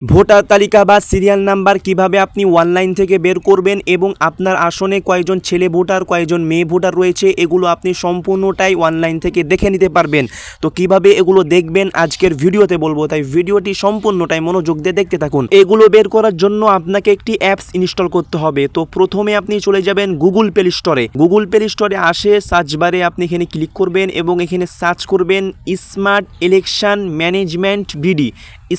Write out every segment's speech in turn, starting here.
Voter তালিকা বা serial number কিভাবে আপনি অনলাইন থেকে বের করবেন এবং আপনার আসনে কয়জন ছেলে ভোটার কয়জন মেয়ে ভোটার রয়েছে এগুলো আপনি সম্পূর্ণটাই অনলাইন থেকে দেখে নিতে পারবেন। তো কিভাবে এগুলো দেখবেন আজকের ভিডিওতে বলবো, তাই ভিডিওটি সম্পূর্ণটাই মনোযোগ দিয়ে দেখতে থাকুন। এগুলো বের করার জন্য আপনাকে একটি অ্যাপস ইনস্টল করতে হবে। তো প্রথমে আপনি চলে যাবেন গুগল প্লে স্টোরে। গুগল প্লে স্টোরে আসে সার্চ বারে আপনি এখানে ক্লিক করবেন এবং এখানে সার্চ করবেন smart election management BD.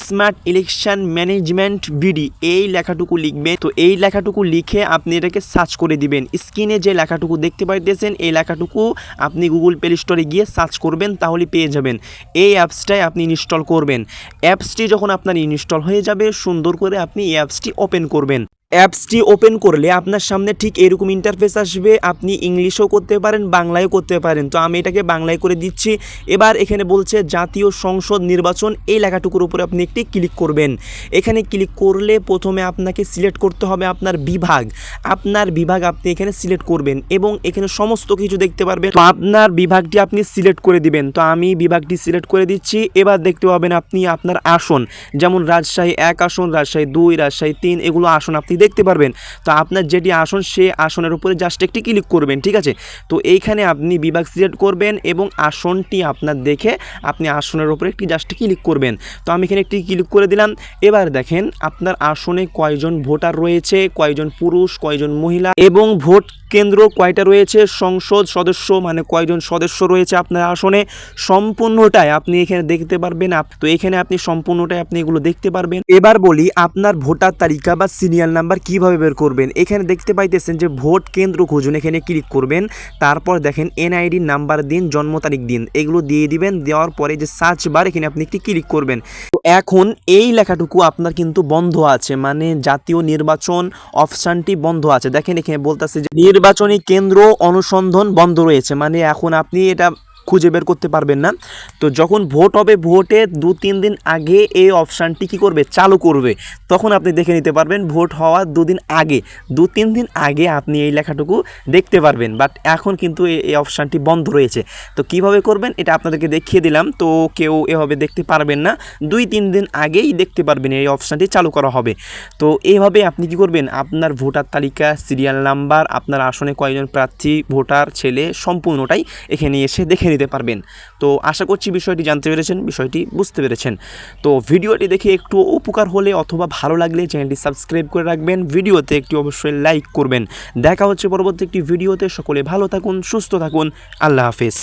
Smart election management BD এই লেখাটুকু লিখবেন। তো এই লেখাটুকু লিখে আপনি এটাকে সার্চ করে দিবেন। স্ক্রিনে যে লেখাটুকু দেখতে পাইতেছেন এই লেখাটুকু আপনি গুগল প্লে স্টোরে গিয়ে সার্চ করবেন, তাহলে পেয়ে যাবেন। এই অ্যাপসটাই আপনি ইনস্টল করবেন। অ্যাপসটি যখন আপনার ইনস্টল হয়ে যাবে সুন্দর করে আপনি এই অ্যাপসটি ওপেন করবেন। অ্যাপসটি ওপেন করলে আপনার সামনে ঠিক এরকম ইন্টারফেস আসবে। আপনি ইংলিশেও করতে পারেন, বাংলায়ও করতে পারেন। তো আমি এটাকে বাংলায় করে দিচ্ছি। এবার এখানে বলছে জাতীয় সংসদ নির্বাচন, এই লেখাটুকুর উপরে আপনি একটি ক্লিক করবেন। এখানে ক্লিক করলে প্রথমে আপনাকে সিলেক্ট করতে হবে আপনার বিভাগ। আপনার বিভাগ আপনি এখানে সিলেক্ট করবেন এবং এখানে সমস্ত কিছু দেখতে পারবেন। তো আপনার বিভাগটি আপনি সিলেক্ট করে দিবেন। তো আমি বিভাগটি সিলেক্ট করে দিচ্ছি। এবার দেখতে পাবেন আপনি আপনার আসন, যেমন রাজশাহী 1 আসন, রাজশাহী 2, রাজশাহী 3 এগুলো আসন আপনি দেখতে পারবেন। তো আপনার যেটি আসন সে আসনের উপরে জাস্ট একটি ক্লিক করবেন, ঠিক আছে। তো এইখানে আপনি বিভাগ সিলেক্ট করবেন এবং আসনটি আপনার দেখে আপনি আসনের উপরে একটি জাস্ট ক্লিক করবেন। তো আমি এখানে একটি ক্লিক করে দিলাম। এবার দেখেন আপনার আসনে কয়জন ভোটার রয়েছে, কয়জন পুরুষ কয়জন মহিলা এবং ভোট কেন্দ্র কয়টা রয়েছে, সংসদ সদস্য মানে কয়জন সদস্য রয়েছে আপনার আসনে, সম্পূর্ণটাই আপনি এখানে দেখতে পারবেন। তো এখানে আপনি সম্পূর্ণটাই আপনি এগুলো দেখতে পারবেন। এবার বলি আপনার ভোটার তালিকা বা সিরিয়াল নাম্বার কিভাবে বের করবেন। এখানে দেখতে পাইতেছেন যে ভোট কেন্দ্র খুঁজুন, এখানে ক্লিক করবেন। তারপর দেখেন এনআইডি নাম্বার দিন, জন্ম তারিখ দিন, এগুলো দিয়ে দিবেন। দেওয়ার পরে যে সার্চ বার এখানে আপনি একটি ক্লিক করবেন। তো এখন এই লেখাটুকু আপনার কিন্তু বন্ধ আছে, মানে জাতীয় নির্বাচন অপশানটি বন্ধ আছে। দেখেন এখানে বলতেছে যে নির্বাচনী কেন্দ্র অনুসন্ধান বন্ধ রয়েছে, মানে এখন আপনি এটা খুঁজে বের করতে পারবেন না। তো যখন ভোট হবে ভোটের 2-3 দিন আগে এই অপশানটি কী করবে, চালু করবে, তখন আপনি দেখে নিতে পারবেন। ভোট হওয়ার 2 দিন আগে 2-3 দিন আগে আপনি এই লেখাটুকু দেখতে পারবেন। বাট এখন কিন্তু এই অপশানটি বন্ধ রয়েছে। তো কিভাবে করবেন এটা আপনাদেরকে দেখিয়ে দিলাম। তো কেউ এভাবে দেখতে পারবেন না, 2-3 দিন আগেই দেখতে পারবেন এই অপশানটি চালু করা হবে। তো এইভাবে আপনি কি করবেন, আপনার ভোটার তালিকা, সিরিয়াল নাম্বার, আপনার আসনে কয়জন প্রার্থী ভোটার ছেলে সম্পূর্ণটাই এখানে এসে দেখে নিতে পারবেন। তো আশা করছি বিষয়টি জানতে পেরেছেন, বিষয়টি বুঝতে পেরেছেন। তো ভিডিওটি দেখে একটু উপকার হলে অথবা ভালো লাগলে চ্যানেলটি সাবস্ক্রাইব করে রাখবেন, ভিডিওতে একটি অবশ্যই লাইক করবেন। দেখা হচ্ছে পরবর্তী একটি ভিডিওতে। সকলে ভালো থাকুন, সুস্থ থাকুন, আল্লাহ হাফেজ।